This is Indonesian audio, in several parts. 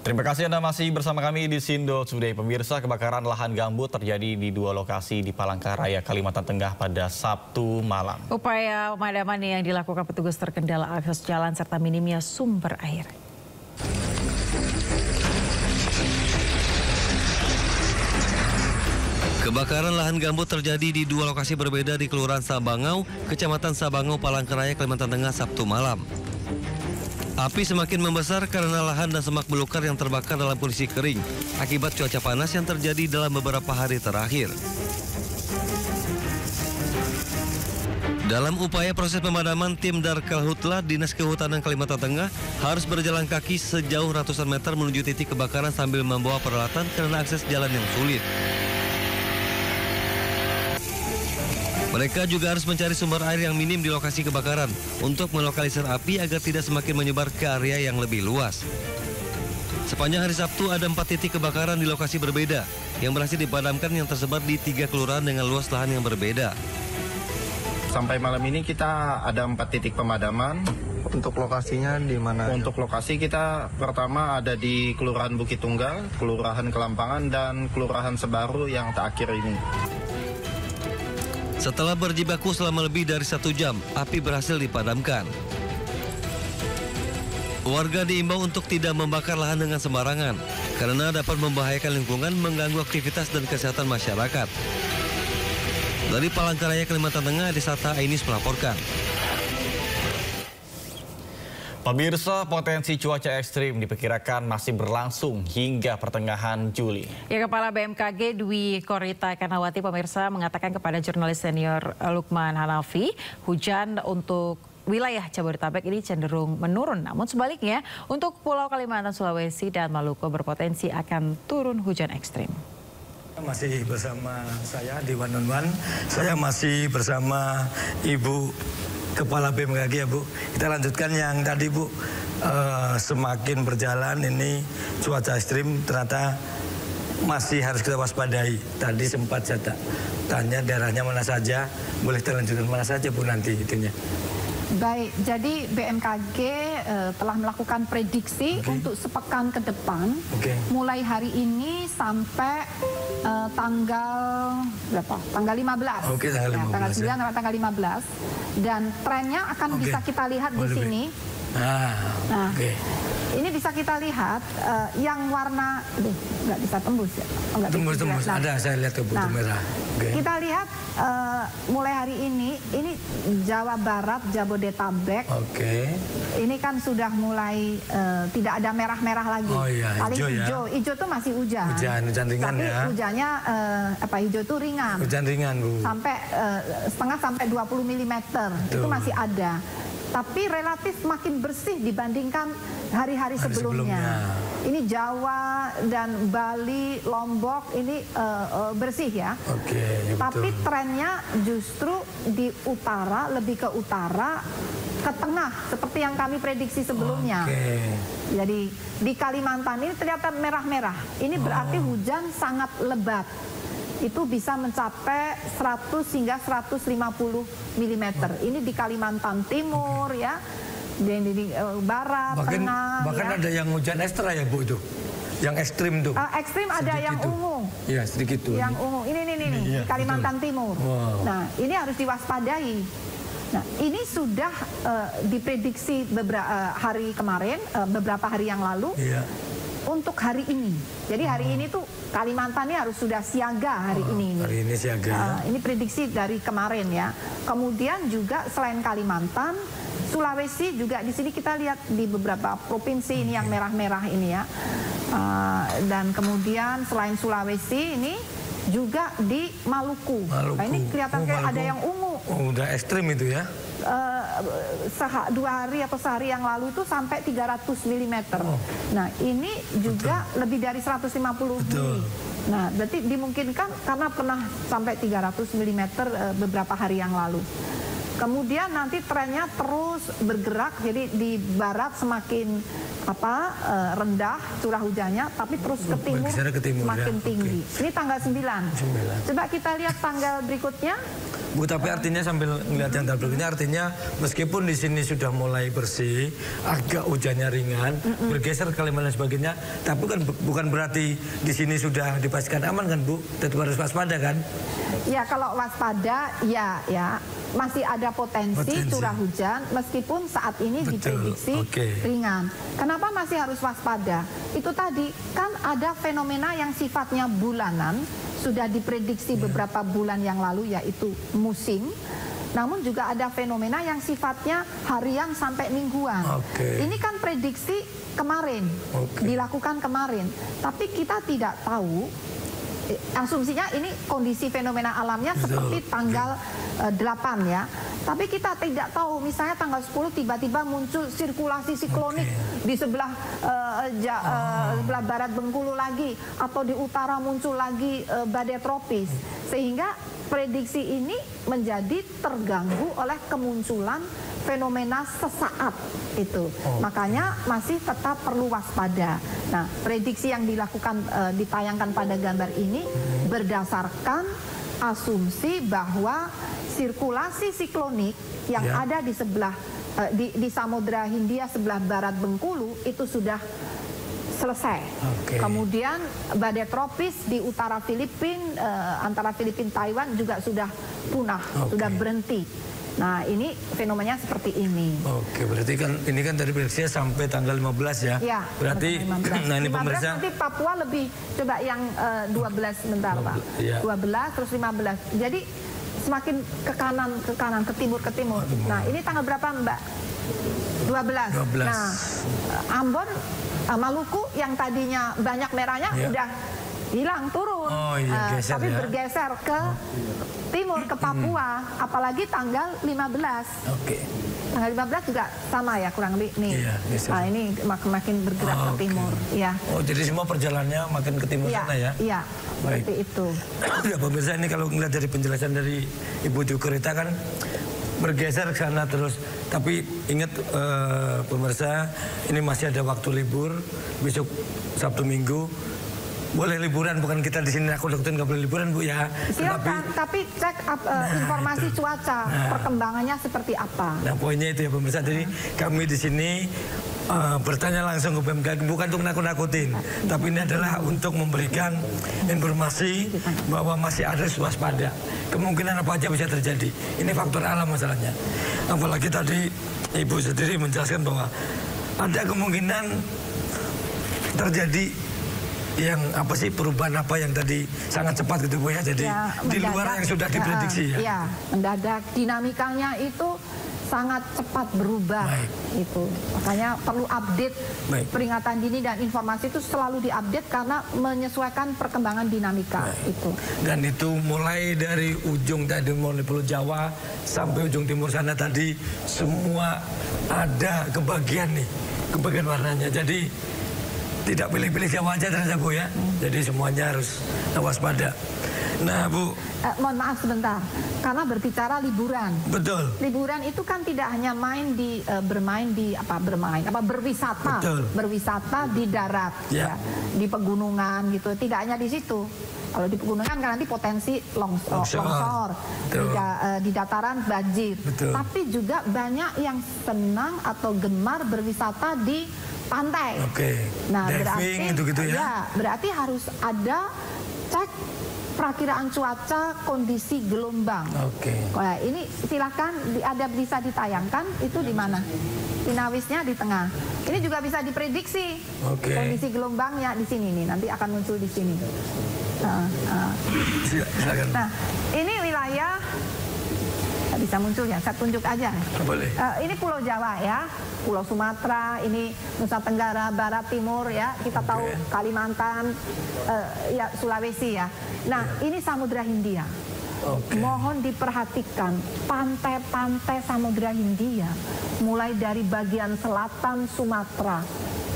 Terima kasih Anda masih bersama kami di Sindo Today. Pemirsa, kebakaran lahan gambut terjadi di 2 lokasi di Palangkaraya, Kalimantan Tengah pada Sabtu malam. Upaya pemadaman yang dilakukan petugas terkendala akses jalan serta minimnya sumber air. Kebakaran lahan gambut terjadi di 2 lokasi berbeda di Kelurahan Sabangau, Kecamatan Sabangau, Palangkaraya, Kalimantan Tengah, Sabtu malam. Api semakin membesar karena lahan dan semak belukar yang terbakar dalam kondisi kering akibat cuaca panas yang terjadi dalam beberapa hari terakhir. Dalam upaya proses pemadaman, tim Darkarhutla Dinas Kehutanan Kalimantan Tengah harus berjalan kaki sejauh ratusan meter menuju titik kebakaran sambil membawa peralatan karena akses jalan yang sulit. Mereka juga harus mencari sumber air yang minim di lokasi kebakaran untuk melokalisir api agar tidak semakin menyebar ke area yang lebih luas. Sepanjang hari Sabtu ada 4 titik kebakaran di lokasi berbeda yang berhasil dipadamkan yang tersebar di 3 kelurahan dengan luas lahan yang berbeda. Sampai malam ini kita ada 4 titik pemadaman. Untuk lokasinya di mana? Untuk lokasi kita pertama ada di Kelurahan Bukit Tunggal, Kelurahan Kelampangan, dan Kelurahan Sebaru yang terakhir ini. Setelah berjibaku selama lebih dari 1 jam, api berhasil dipadamkan. Warga diimbau untuk tidak membakar lahan dengan sembarangan, karena dapat membahayakan lingkungan, mengganggu aktivitas dan kesehatan masyarakat. Dari Palangkaraya, Kalimantan Tengah, Desata Ainis melaporkan. Pemirsa, potensi cuaca ekstrim diperkirakan masih berlangsung hingga pertengahan Juli. Ya, Kepala BMKG Dwi Korita Kanawati pemirsa mengatakan kepada jurnalis senior Lukman Hanafi, hujan untuk wilayah Jabodetabek ini cenderung menurun. Namun sebaliknya, untuk Pulau Kalimantan, Sulawesi, dan Maluku berpotensi akan turun hujan ekstrim. Masih bersama saya di One on One. Saya masih bersama Ibu Kepala BMKG ya Bu. Kita lanjutkan yang tadi Bu, semakin berjalan ini cuaca ekstrim ternyata masih harus kita waspadai. Tadi sempat saya tanya daerahnya mana saja, boleh terlanjutkan mana saja Bu nanti itunya. Baik, jadi BMKG telah melakukan prediksi untuk sepekan ke depan, mulai hari ini sampai tanggal berapa? Tanggal 15. Oke, tanggal 15. Ya, tanggal 9 sampai tanggal 15. Dan trennya akan bisa kita lihat di sini. Nah, ini bisa kita lihat yang warna, nggak bisa tembus ya? Oh, tembus. Nah, ada saya lihat ke putih merah. Kita lihat mulai hari ini Jawa Barat, Jabodetabek. Ini kan sudah mulai tidak ada merah-merah lagi. Oh iya, paling hijau ya. Hijau tuh masih hujan. Hujan ringan. Tapi ya. Hujannya hijau tuh ringan. Hujan ringan Bu. Sampai setengah sampai 20 mm itu masih ada. Tapi relatif makin bersih dibandingkan hari-hari sebelumnya. Ini Jawa dan Bali, Lombok ini bersih ya. Tapi trennya justru di utara, lebih ke utara, ke tengah seperti yang kami prediksi sebelumnya. Jadi di Kalimantan ini ternyata merah-merah. Ini berarti hujan sangat lebat. Itu bisa mencapai 100 hingga 150 mm. Ini di Kalimantan Timur ya, di barat, tengah. Bahkan ya. Ada yang hujan ekstra ya Bu itu, yang ekstrim tuh. Ekstrim ada yang ungu. Iya sedikit tuh. Yang ungu, ini di Kalimantan Timur. Nah ini harus diwaspadai. Nah ini sudah diprediksi beberapa hari kemarin, beberapa hari yang lalu. Untuk hari ini, jadi hari ini tuh Kalimantan ini harus sudah siaga hari ini. Hari ini siaga. Ini prediksi dari kemarin ya. Kemudian juga selain Kalimantan, Sulawesi juga di sini kita lihat di beberapa provinsi ini yang merah-merah ini ya. Dan kemudian selain Sulawesi ini juga di Maluku. Nah, ini kelihatan kayak ada yang ungu. Udah ekstrim itu ya. 2 hari atau sehari yang lalu itu sampai 300 mm. Nah ini juga lebih dari 150 mm. Nah berarti dimungkinkan karena pernah sampai 300 mm beberapa hari yang lalu. Kemudian nanti trennya terus bergerak, jadi di barat semakin rendah curah hujannya, tapi terus ke timur semakin tinggi. Ini tanggal 9. Coba kita lihat tanggal berikutnya. Bu, tapi artinya sambil melihat yang tabel ini artinya meskipun di sini sudah mulai bersih, agak hujannya ringan, bergeser ke Kalimantan dan sebagainya, tapi kan bukan berarti di sini sudah dipastikan aman kan Bu? Tetap harus waspada kan? Ya, kalau waspada ya masih ada potensi curah hujan meskipun saat ini diprediksi ringan. Kenapa masih harus waspada? Itu tadi kan ada fenomena yang sifatnya bulanan, sudah diprediksi beberapa bulan yang lalu yaitu musim. Namun juga ada fenomena yang sifatnya harian sampai mingguan. Ini kan prediksi kemarin, dilakukan kemarin. Tapi kita tidak tahu, asumsinya ini kondisi fenomena alamnya seperti tanggal 8 ya. Tapi kita tidak tahu, misalnya tanggal 10 tiba-tiba muncul sirkulasi siklonik di sebelah sebelah barat Bengkulu lagi, atau di utara muncul lagi badai tropis. Sehingga prediksi ini menjadi terganggu oleh kemunculan fenomena sesaat itu. Makanya masih tetap perlu waspada. Nah, prediksi yang dilakukan ditayangkan pada gambar ini berdasarkan asumsi bahwa sirkulasi siklonik yang ada di sebelah di Samudra Hindia sebelah barat Bengkulu itu sudah selesai. Kemudian badai tropis di utara Filipina, antara Filipina Taiwan juga sudah punah, sudah berhenti. Nah, ini fenomenya seperti ini. Berarti kan ini kan tadi prediksinya sampai tanggal 15 ya? Ya, berarti 15. Nah ini 15 pemirsa nanti Papua lebih, coba yang 12 sebentar Pak. 12 terus 15. Jadi semakin ke kanan, ke timur. Nah, ini tanggal berapa Mbak? 12. Nah, Ambon, Maluku yang tadinya banyak merahnya udah hilang, turun. Tapi bergeser ke timur, ke Papua, apalagi tanggal 15. Tanggal 15 juga sama ya, kurang lebih nih. Nah, ini makin bergerak ke timur. Ya. Jadi semua perjalanannya makin ke timur sana ya? Iya, seperti itu. Ya, pemirsa, ini kalau melihat dari penjelasan dari Ibu Dukurita kan bergeser ke sana terus. Tapi ingat pemirsa, ini masih ada waktu libur, besok Sabtu Minggu. Boleh liburan, bukan kita di sini aku lakukan nggak boleh liburan Bu ya. Silakan, tapi cek informasi cuaca, perkembangannya seperti apa. Nah, poinnya itu ya pemirsa. Jadi kami di sini bertanya langsung ke BMKG, bukan untuk nakut-nakutin, tapi ini adalah untuk memberikan informasi bahwa masih ada waspada. Kemungkinan apa aja bisa terjadi. Ini faktor alam masalahnya. Apalagi tadi Ibu sendiri menjelaskan bahwa ada kemungkinan terjadi yang apa sih, perubahan apa yang tadi sangat cepat gitu Bu ya. Jadi ya, mendadak, di luar yang sudah diprediksi ya. Ya, mendadak, dinamikanya itu sangat cepat berubah. Itu makanya perlu update peringatan dini dan informasi itu selalu diupdate karena menyesuaikan perkembangan dinamika itu. Dan itu mulai dari ujung tadi, mulai Pulau Jawa sampai ujung timur sana tadi semua ada kebagian nih, kebagian warnanya. Jadi tidak pilih-pilih Jawa aja ternyata Bu ya. Jadi semuanya harus waspada. Nah Bu, mohon maaf sebentar, karena berbicara liburan. Betul. Liburan itu kan tidak hanya berwisata, berwisata di darat, ya, di pegunungan gitu. Tidak hanya di situ. Kalau di pegunungan kan nanti potensi longsor, di dataran banjir. Tapi juga banyak yang senang atau gemar berwisata di pantai. Nah, diving, berarti berarti harus ada cek perakiraan cuaca, kondisi gelombang. Nah, ini silakan bisa ditayangkan itu di mana? Inawisnya di tengah. Ini juga bisa diprediksi kondisi gelombangnya di sini nih, nanti akan muncul di sini. Nah, ini wilayah bisa muncul ya, saya tunjuk aja. Boleh. Ini Pulau Jawa ya, Pulau Sumatera, ini Nusa Tenggara Barat Timur ya, kita tahu Kalimantan, ya Sulawesi ya. Nah, ini Samudra Hindia. Mohon diperhatikan pantai-pantai Samudra Hindia, mulai dari bagian selatan Sumatera,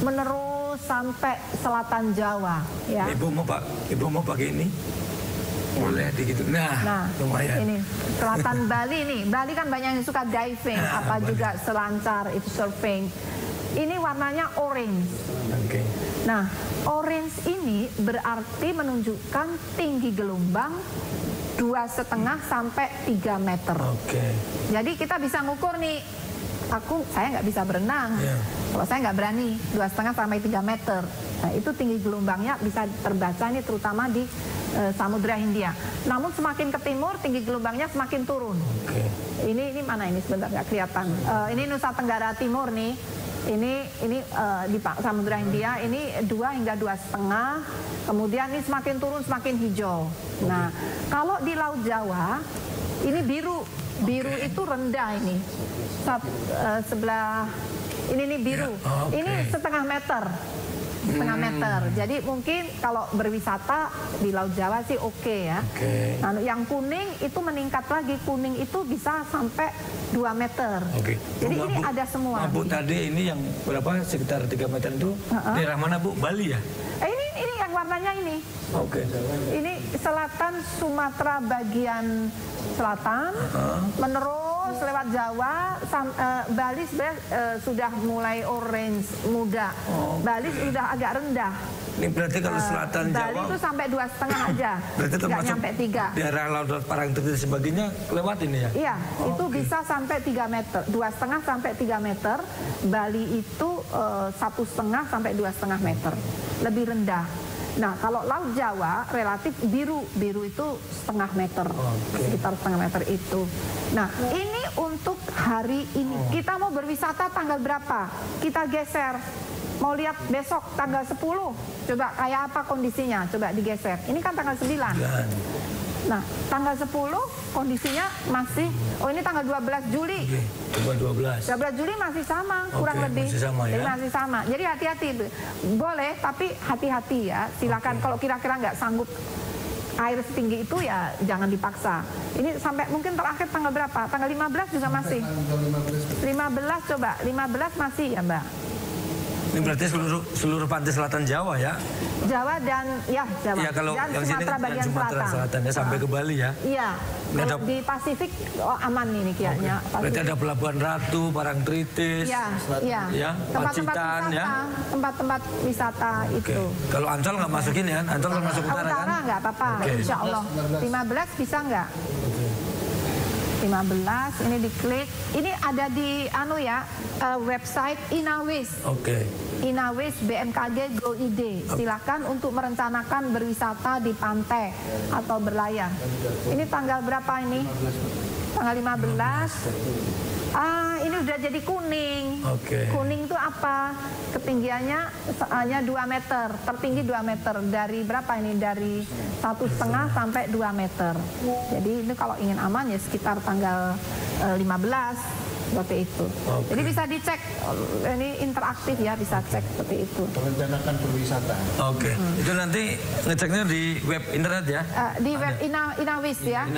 menerus sampai selatan Jawa. Ya. Ibu mau pakai ini? Boleh gitu. Nah, lumayan. Ini selatan Bali nih. Bali kan banyak yang suka diving, juga selancar, itu surfing. Ini warnanya orange. Nah, orange ini berarti menunjukkan tinggi gelombang 2,5 sampai 3 meter. Oke. Jadi kita bisa ngukur nih, saya nggak bisa berenang. Kalau saya nggak berani, 2,5 sampai 3 meter. Nah, itu tinggi gelombangnya bisa terbaca ini terutama di Samudra Hindia. Namun semakin ke timur, tinggi gelombangnya semakin turun. Ini mana ini sebentar nggak kelihatan. Ini Nusa Tenggara Timur nih. Ini di Samudra Hindia ini 2 hingga 2,5. Kemudian ini semakin turun semakin hijau. Nah, kalau di Laut Jawa ini biru itu rendah ini. Sebelah ini biru. Ini setengah meter. Jadi mungkin kalau berwisata di Laut Jawa sih oke ya. Nah, yang kuning itu meningkat lagi. Kuning itu bisa sampai 2 meter. Jadi ini ada semua. Bu, tadi ini yang berapa? Sekitar 3 meter itu daerah mana, Bu? Bali ya? Ini yang warnanya ini. Ini selatan Sumatera bagian selatan, menerus lewat Jawa, Bali sebenarnya sudah mulai orange muda. Bali sudah agak rendah. Ini berarti kalau selatan Jawa Bali itu sampai 2,5 aja. Berarti nggak nyampe 3. Daerah Laut Parangtritis dan sebagainya lewat ini ya? Iya, itu bisa sampai 3 meter, 2,5 sampai 3 meter. Bali itu 1,5 sampai 2,5 meter, lebih rendah. Nah, kalau Laut Jawa relatif biru itu setengah meter, sekitar setengah meter itu. Nah, ini untuk hari ini. Kita mau berwisata tanggal berapa? Kita geser. Mau lihat besok tanggal 10, coba kayak apa kondisinya? Coba digeser. Ini kan tanggal 9. Nah, tanggal 10 kondisinya masih, ini tanggal 12 Juli. 12 Juli masih sama, kurang lebih. Masih sama, ya? Jadi masih sama. Jadi hati-hati. Boleh, tapi hati-hati ya. Silakan kalau kira-kira nggak sanggup air setinggi itu ya jangan dipaksa. Ini sampai mungkin terakhir tanggal berapa? Tanggal 15 juga masih. 15 coba, 15 masih ya, Mbak. Ini berarti seluruh pantai selatan Jawa ya? Jawa dan Jawa. Iya, kalau dan yang Sumatera bagian Sumatera Selatan ya sampai ke Bali ya? Iya. Kalau di Pasifik aman ini kayaknya. Berarti ada Pelabuhan Ratu, Parangtritis, ya. Tempat-tempat wisata, tempat-tempat wisata itu. Kalau Ancol nggak masukin ya? Ancol nggak masuk utara kan? Utara nggak apa-apa, insya Allah. 15 bisa nggak? 15 ini diklik. Ini ada di website Inawis. Inawis BMKG Go ID. Silakan untuk merencanakan berwisata di pantai atau berlayar. Ini tanggal berapa ini? Tanggal 15. Ini udah jadi kuning. Kuning itu apa? Ketinggiannya hanya 2 meter. Tertinggi 2 meter. Dari berapa ini? Dari 1,5 sampai 2 meter. Jadi ini kalau ingin aman ya sekitar tanggal 15. Seperti itu. Jadi bisa dicek, ini interaktif ya, bisa cek seperti itu. Merencanakan berwisata. Itu nanti ngeceknya di web internet ya? Di web Inawis ya.